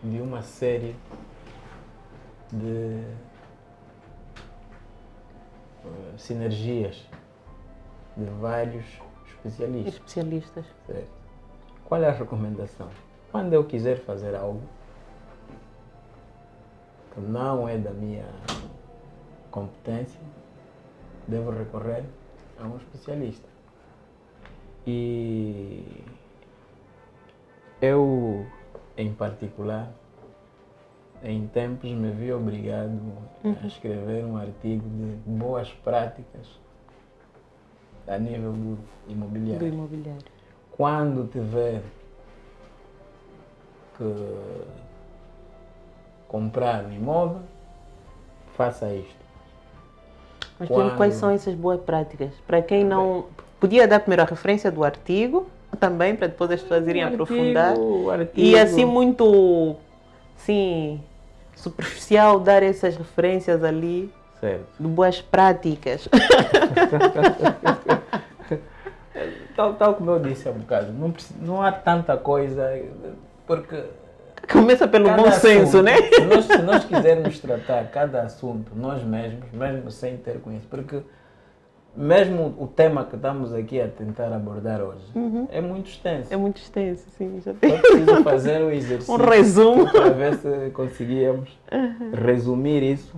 de uma série de sinergias de vários especialistas. Certo. Qual é a recomendação? Quando eu quiser fazer algo que não é da minha competência, devo recorrer a um especialista. E eu, em particular, em tempos me vi obrigado a escrever um artigo de boas práticas a nível do imobiliário. Quando tiver que comprar um imóvel, faça isto. Mas quais são essas boas práticas? Para quem não... Podia dar primeiro a referência do artigo, também, para depois as pessoas irem aprofundar. E assim, muito assim, superficial, dar essas referências ali. Certo. De boas práticas. Tal como eu disse há um bocado, não há tanta coisa, porque... Começa pelo bom senso, né? Se nós quisermos tratar cada assunto nós mesmos, mesmo sem ter conhecimento, porque mesmo o tema que estamos aqui a tentar abordar hoje é muito extenso. É muito extenso, sim. Já Só preciso fazer o exercício. Um resumo. Para ver se conseguíamos resumir isso.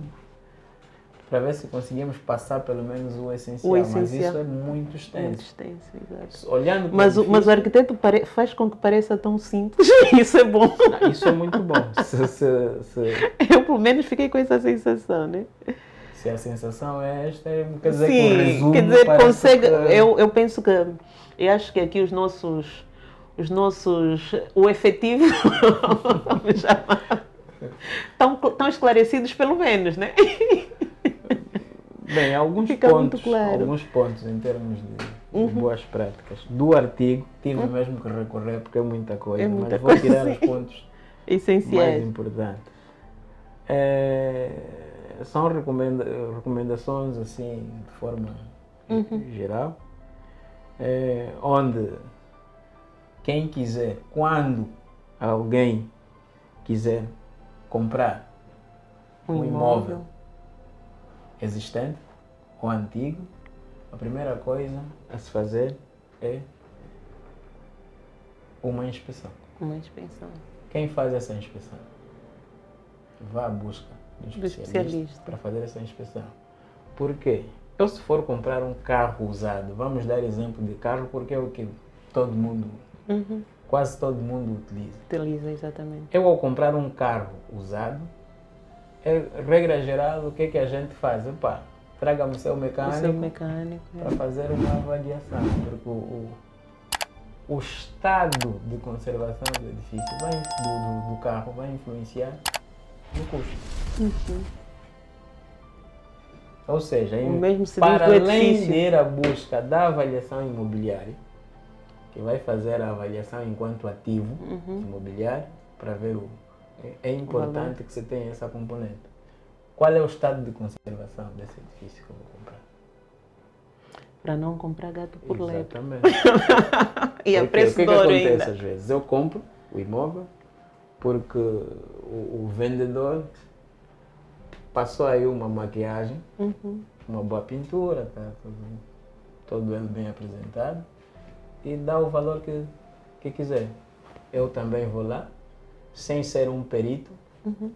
Para ver se conseguimos passar pelo menos o essencial. Mas isso é muito extenso. Muito extenso, exato. Olhando mas o arquiteto faz com que pareça tão simples. Isso é bom. Não, isso é muito bom. Eu, pelo menos, fiquei com essa sensação, né? Se a sensação é esta, quer dizer Sim, que o resumo quer dizer, consegue... Eu penso que... Eu acho que aqui o efetivo, vamos chamar, estão esclarecidos pelo menos, né? Bem, alguns pontos em termos de boas práticas. Do artigo, tive mesmo que recorrer porque é muita coisa, mas vou tirar os pontos essenciais mais importantes. São recomendações assim, de forma geral, onde quem quiser, quando alguém quiser comprar um imóvel existente ou antigo, a primeira coisa a se fazer é uma inspeção. Uma inspeção. Quem faz essa inspeção? Vá à busca do especialista para fazer essa inspeção. Por quê? Eu, se for comprar um carro usado, vamos dar exemplo de carro porque é o que todo mundo, quase todo mundo utiliza. Utiliza, exatamente. Eu, ao comprar um carro usado, regra geral, o que é que a gente faz? Opa, traga-me o seu mecânico para fazer uma avaliação, porque o estado de conservação do edifício, do carro, vai influenciar no custo. Ou seja, para além de ir à busca da avaliação imobiliária, que vai fazer a avaliação enquanto ativo imobiliário, para ver é importante que você tenha essa componente. Qual é o estado de conservação desse edifício que eu vou comprar? Para não comprar gato por lebre. Exatamente. E a preço de ouro ainda. O que acontece às vezes? Eu compro o imóvel porque o vendedor passou aí uma maquiagem, uma boa pintura, tá todo ele bem apresentado, e dá o valor que quiser. Eu também vou lá, sem ser um perito,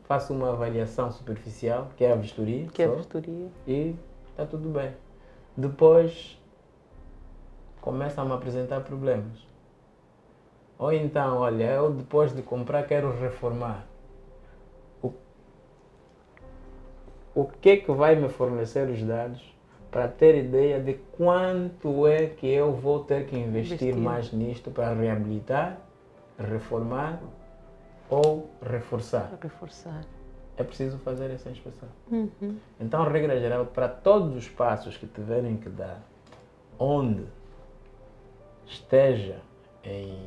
faço uma avaliação superficial, que é a vistoria. E está tudo bem. Depois começam a me apresentar problemas. Ou então, olha, eu depois de comprar quero reformar. O que é que vai me fornecer os dados para ter ideia de quanto é que eu vou ter que investir mais nisto para reabilitar, reformar ou reforçar? É preciso fazer essa inspeção. Então, regra geral, para todos os passos que tiverem que dar, onde esteja em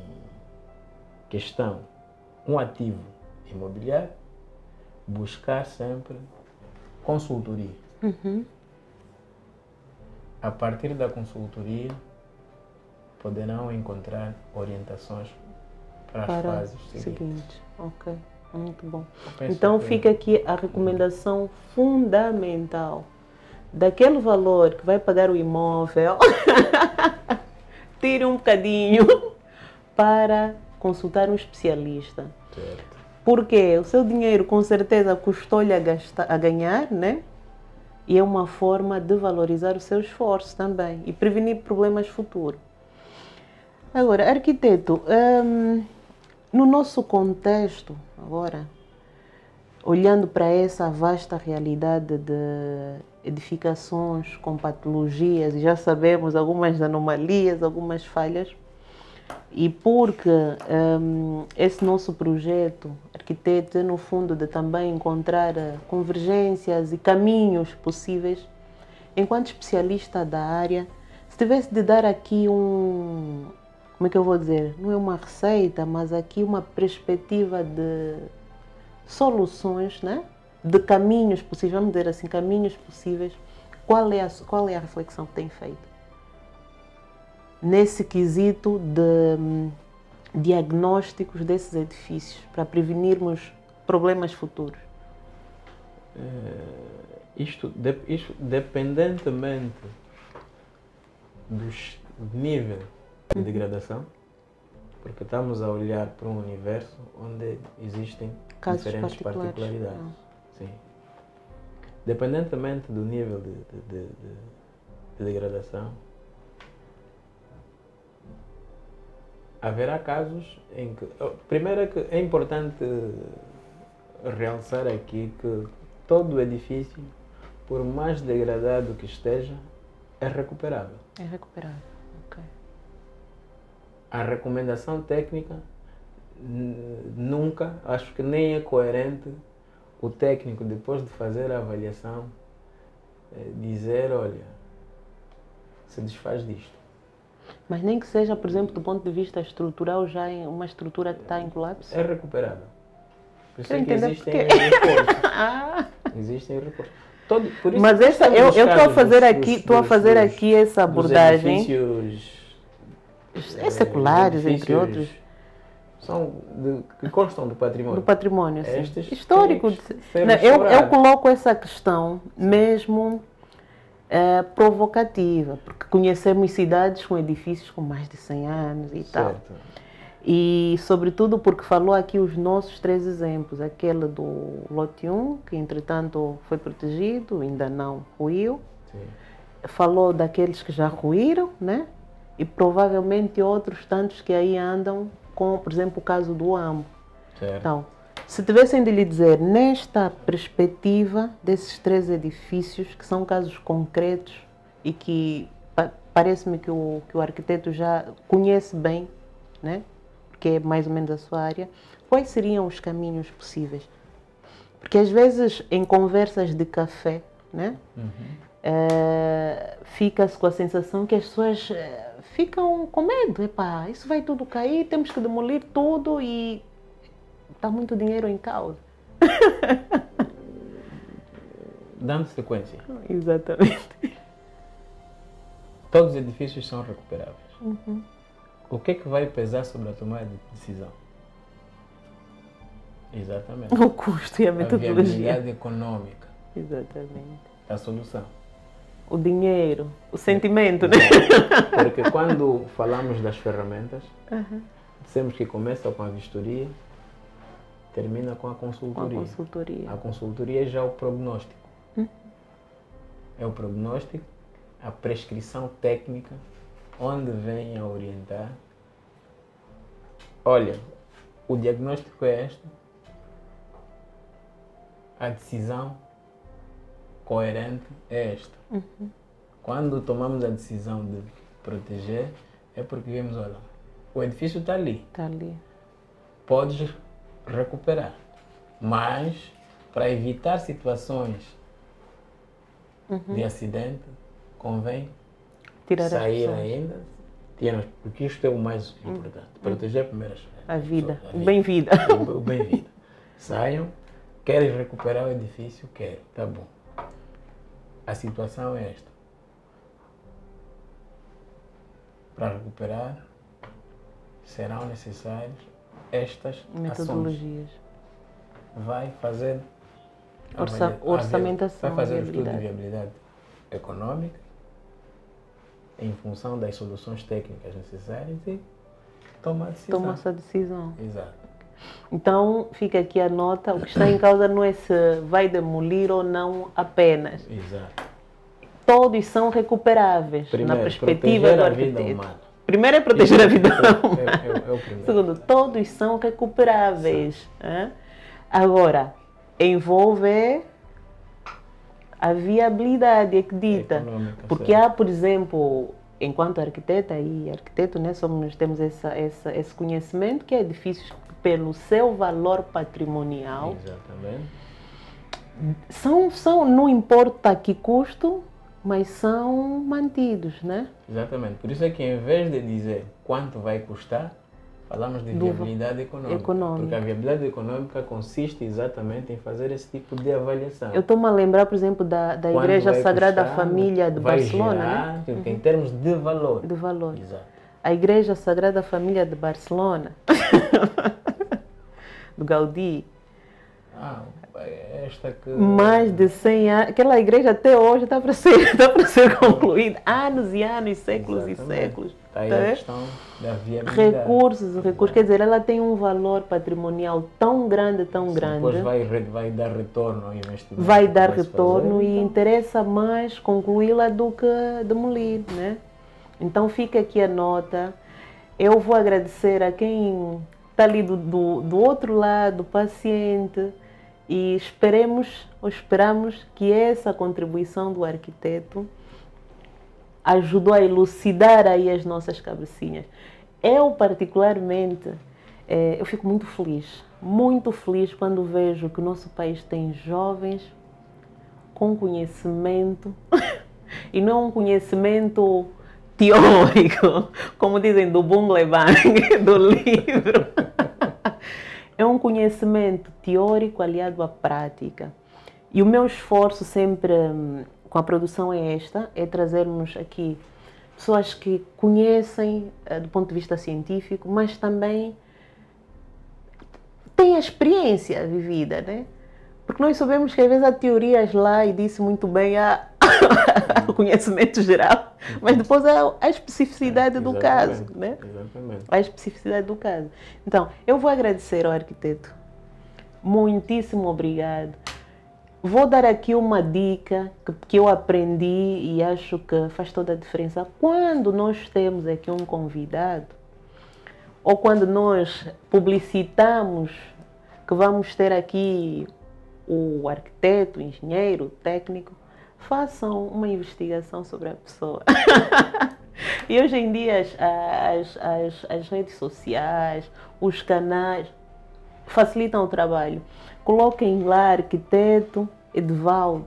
questão um ativo imobiliário, buscar sempre consultoria. A partir da consultoria, poderão encontrar orientações para as fases seguintes. Ok, muito bom. Então fica aqui a recomendação fundamental. Daquele valor que vai pagar o imóvel, tire um bocadinho para consultar um especialista. Certo. Porque o seu dinheiro com certeza custou-lhe a ganhar, né? E é uma forma de valorizar o seu esforço também e prevenir problemas futuros. Agora, arquiteto, no nosso contexto, agora, olhando para essa vasta realidade de edificações com patologias, e já sabemos algumas anomalias, algumas falhas, e porque esse nosso projeto, arquiteto, é no fundo de também encontrar convergências e caminhos possíveis, enquanto especialista da área, se tivesse de dar aqui como é que eu vou dizer, não é uma receita, mas aqui uma perspectiva de soluções, né? De caminhos possíveis, vamos dizer assim, caminhos possíveis, qual é a reflexão que tem feito? Nesse quesito de diagnósticos desses edifícios, para prevenirmos problemas futuros? Isto, dependentemente do nível de degradação, porque estamos a olhar para um universo onde existem Casos diferentes particularidades. Sim. Dependentemente do nível de degradação, haverá casos em que... Primeiro é que é importante realçar aqui que todo edifício, por mais degradado que esteja, é recuperável. É recuperável, ok. A recomendação técnica nunca, acho que nem é coerente o técnico, depois de fazer a avaliação, dizer, olha, se desfaz disto. Mas nem que seja, por exemplo, do ponto de vista estrutural, já em uma estrutura que está em colapso? É recuperável. Por isso é que existem reforços. Existem reforços. Por isso mas essa, eu estou a fazer aqui essa abordagem. Seculares, entre outros. Que constam do patrimônio. Do patrimônio, sim. Histórico. Eu coloco essa questão mesmo provocativa, porque conhecemos cidades com edifícios com mais de 100 anos e tal. E, sobretudo, porque falou aqui os nossos 3 exemplos. Aquele do lote 1, que entretanto foi protegido, ainda não ruiu. Sim. Falou daqueles que já ruíram, né? E provavelmente outros tantos que aí andam, com, por exemplo, o caso do AMBO. Certo. Então, se tivessem de lhe dizer, nesta perspectiva desses 3 edifícios, que são casos concretos e que parece-me que o arquiteto já conhece bem, né? Porque é mais ou menos a sua área, quais seriam os caminhos possíveis? Porque às vezes em conversas de café, né? Fica-se com a sensação que as pessoas ficam com medo. Epá, isso vai tudo cair, temos que demolir tudo e está muito dinheiro em causa. Dando sequência. Exatamente. Todos os edifícios são recuperáveis. O que é que vai pesar sobre a tomada de decisão? Exatamente. O custo e a metodologia. A viabilidade econômica. Exatamente. A solução. O dinheiro, o sentimento, né? Porque quando falamos das ferramentas, dissemos que começa com a vistoria, termina com a consultoria. A consultoria já é o prognóstico. É o prognóstico, a prescrição técnica, onde vem a orientar. Olha, o diagnóstico é este, a decisão coerente é esta. Quando tomamos a decisão de proteger, é porque vemos, olha, o edifício está ali. Está ali. Podes recuperar, mas para evitar situações de acidente, convém sair ainda, porque isto é o mais importante. Proteger primeiro a vida, o bem-vida. O bem-vida. Saiam, queres recuperar o edifício? Quero, tá bom. A situação é esta. Para recuperar, serão necessárias estas metodologias. Vai fazer orçamentação. Vai fazer o estudo de viabilidade econômica em função das soluções técnicas necessárias e toma a decisão. Toma essa decisão. Exato. Então, fica aqui a nota, o que está em causa não é se vai demolir ou não apenas. Exato. Todos são recuperáveis, na perspectiva do arquiteto. Primeiro é proteger a vida humana. É o primeiro. Segundo, todos são recuperáveis. Agora, envolve a viabilidade, é que dita. Porque há, por exemplo, enquanto arquiteta e arquiteto, né, temos esse conhecimento que é edifícios pelo seu valor patrimonial. Exatamente. Não importa que custo, mas são mantidos, né? Exatamente. Por isso é que em vez de dizer quanto vai custar, falamos de viabilidade econômica. Porque a viabilidade econômica consiste exatamente em fazer esse tipo de avaliação. Eu estou-me a lembrar, por exemplo, da Igreja Sagrada Família de Barcelona, gerar, né? Em termos de valor. De valor. Exato. A Igreja Sagrada Família de Barcelona, do Gaudí, Esta que... Mais de 100 anos. Aquela igreja até hoje está para ser concluída. Anos e anos, séculos e séculos. Está aí a questão da viabilidade. Recursos. Quer dizer, ela tem um valor patrimonial tão grande, tão grande. Depois vai dar retorno ao investimento. Vai dar retorno e interessa mais concluí-la do que demolir, né? Então fica aqui a nota. Eu vou agradecer a quem está ali do outro lado, paciente, e esperamos que essa contribuição do arquiteto ajudou a elucidar aí as nossas cabecinhas. Eu, particularmente, eu fico muito feliz quando vejo que o nosso país tem jovens com conhecimento, e não é um conhecimento teórico, como dizem do Bungle Bang, do livro. É um conhecimento teórico aliado à prática. E o meu esforço sempre com a produção é trazermos aqui pessoas que conhecem do ponto de vista científico, mas também têm a experiência vivida, né? Porque nós sabemos que às vezes há teorias lá, e disse muito bem, o conhecimento geral, mas depois há a especificidade do caso, né? Exatamente. A especificidade do caso. Então, eu vou agradecer ao arquiteto. Muitíssimo obrigado. Vou dar aqui uma dica que eu aprendi e acho que faz toda a diferença. Quando nós temos aqui um convidado, ou quando nós publicitamos que vamos ter aqui o arquiteto, o engenheiro, o técnico, façam uma investigação sobre a pessoa. E hoje em dia as redes sociais, os canais facilitam o trabalho. Coloquem lá arquiteto Edvaldo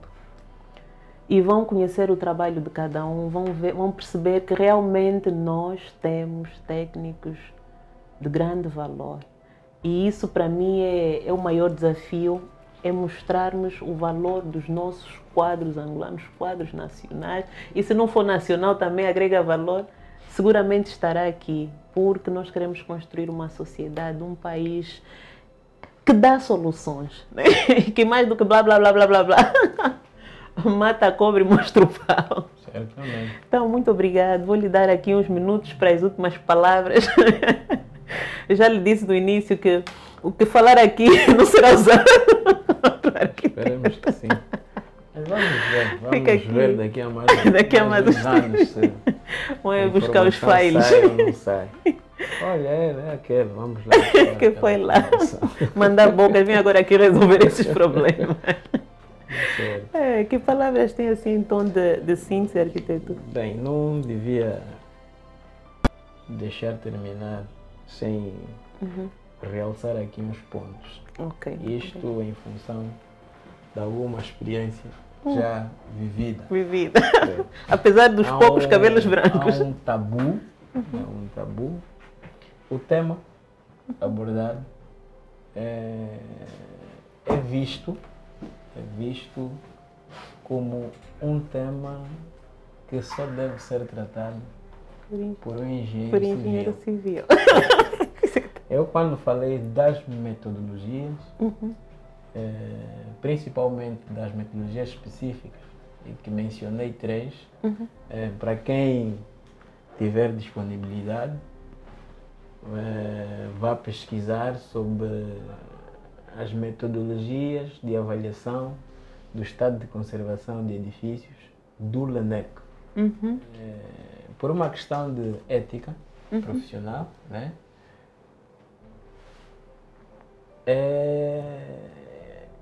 e vão conhecer o trabalho de cada um, vão perceber que realmente nós temos técnicos de grande valor. E isso para mim é o maior desafio, é mostrarmos o valor dos nossos quadros angolanos, quadros nacionais. E se não for nacional também agrega valor, seguramente estará aqui, porque nós queremos construir uma sociedade, um país que dá soluções, né? Que mais do que blá blá blá blá blá blá, mata a cobra e mostra o pau. Certamente. Então, muito obrigado. Vou lhe dar aqui uns minutos para as últimas palavras. Eu já lhe disse no início que o que falar aqui não será usado. Esperemos que sim. Mas vamos ver daqui a mais anos. Vamos buscar os files. Sai ou não sai. Olha, é aquele, vamos lá. Que foi lá. Mandar bocas, vem agora aqui resolver esses problemas. Que palavras tem assim em tom de síntese, arquiteto? Bem, não devia deixar terminar sem realçar aqui uns pontos. Isto em função de alguma experiência já vivida. Apesar dos poucos cabelos brancos. Há um tabu. O tema abordado é visto como um tema que só deve ser tratado por um engenheiro civil. Eu, quando falei das metodologias, principalmente das metodologias específicas, e que mencionei 3, para quem tiver disponibilidade, vá pesquisar sobre as metodologias de avaliação do estado de conservação de edifícios do LANEC. Por uma questão de ética profissional, né? É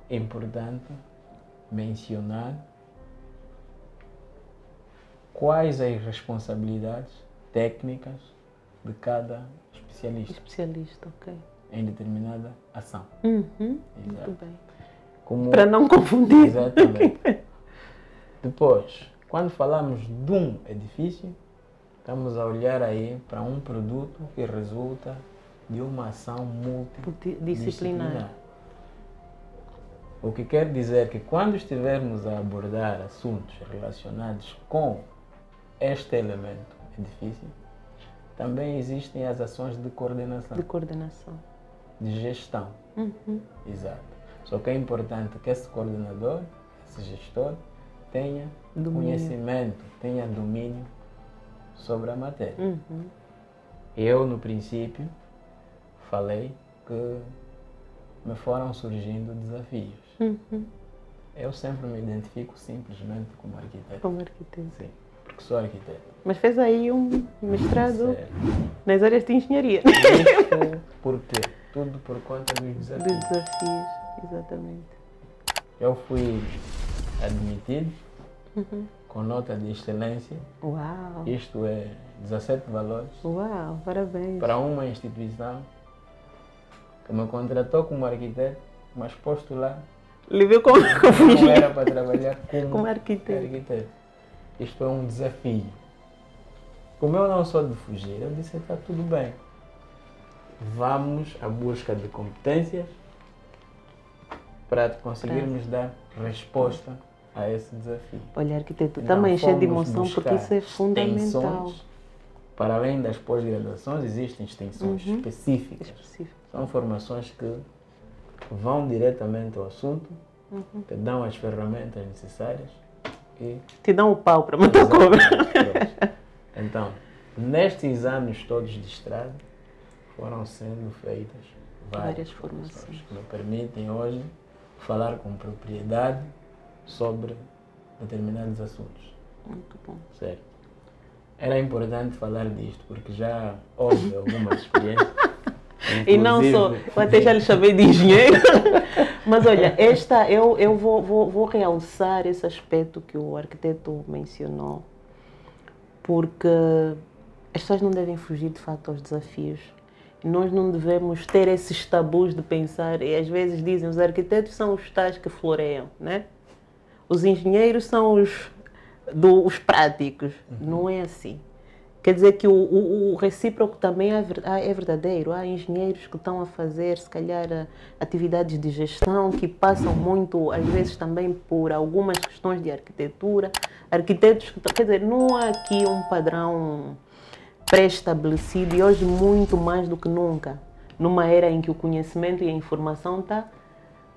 importante mencionar quais as responsabilidades técnicas de cada especialista em determinada ação. Muito bem. Como... Para não confundir. Exatamente. Depois, quando falamos de um edifício, estamos a olhar aí para um produto que resulta de uma ação multidisciplinar. O que quer dizer que quando estivermos a abordar assuntos relacionados com este elemento, edifício, também existem as ações de coordenação. De coordenação. De gestão. Exato. Só que é importante que esse coordenador, esse gestor, tenha conhecimento, tenha domínio sobre a matéria. Eu, no princípio, falei que me foram surgindo desafios. Eu sempre me identifico simplesmente como arquiteto. Como arquiteto. Sim, porque sou arquiteto. Mas fez aí um mestrado nas áreas de engenharia. Isso por quê? Tudo por conta dos desafios. Dos desafios, exatamente. Eu fui admitido com nota de excelência. Uau! Isto é 17 valores. Uau, parabéns. Para uma instituição que me contratou como arquiteto, mas posto lá Ele viu como não era para trabalhar como arquiteto. Isto é um desafio. Como eu não sou de fugir, eu disse, está tudo bem. Vamos à busca de competências para conseguirmos dar resposta a esse desafio. Olha, arquiteto, está-me enchendo de emoção porque isso é fundamental. Extensões, para além das pós-graduações, existem extensões específicas. São formações que vão diretamente ao assunto, te dão as ferramentas necessárias e te dão o pau para matar a cobra. Então, nestes anos todos de estrada, foram sendo feitas várias formações que me permitem hoje falar com propriedade sobre determinados assuntos. Muito bom. Sério. Era importante falar disto, porque já houve algumas experiências. E não só, eu até já lhe chamei de engenheiro. Mas olha, eu vou realçar esse aspecto que o arquiteto mencionou, porque as pessoas não devem fugir de facto aos desafios. Nós não devemos ter esses tabus de pensar, e às vezes dizem, os arquitetos são os tais que floreiam, né? Os engenheiros são os práticos. Não é assim. Quer dizer que o recíproco também é verdadeiro. Há engenheiros que estão a fazer, se calhar, atividades de gestão que passam muito, às vezes, também por algumas questões de arquitetura. Arquitetos que... Quer dizer, não há aqui um padrão pré-estabelecido e hoje muito mais do que nunca, numa era em que o conhecimento e a informação está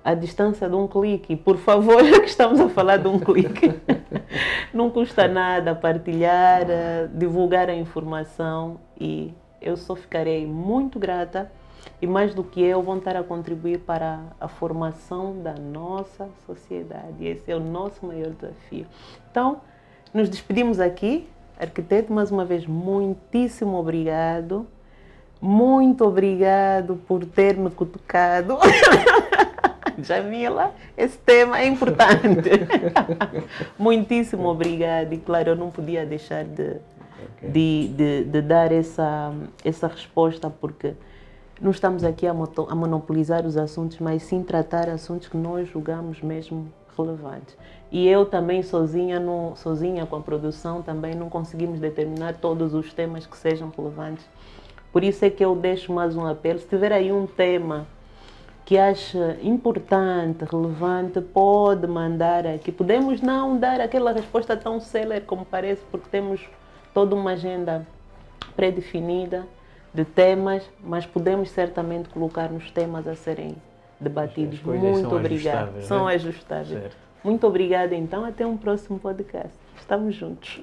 à distância de um clique. Por favor, já que estamos a falar de um clique, não custa nada partilhar, divulgar a informação e eu só ficarei muito grata e mais do que eu vão estar a contribuir para a formação da nossa sociedade. E esse é o nosso maior desafio. Então, nos despedimos aqui. Arquiteto, mais uma vez, muitíssimo obrigado. Muito obrigado por ter me cutucado. Jamila, esse tema é importante. Muitíssimo obrigado. E claro, eu não podia deixar de dar essa resposta, porque não estamos aqui a monopolizar os assuntos, mas sim tratar assuntos que nós julgamos mesmo relevantes. E eu também sozinha com a produção, também não conseguimos determinar todos os temas que sejam relevantes. Por isso é que eu deixo mais um apelo. Se tiver aí um tema que acha importante, relevante, pode mandar aqui. Podemos não dar aquela resposta tão célere como parece, porque temos toda uma agenda pré-definida de temas, mas podemos certamente colocar nos temas a serem debatidos. Muito obrigada. São ajustáveis. Muito obrigada, então. Até um próximo podcast. Estamos juntos.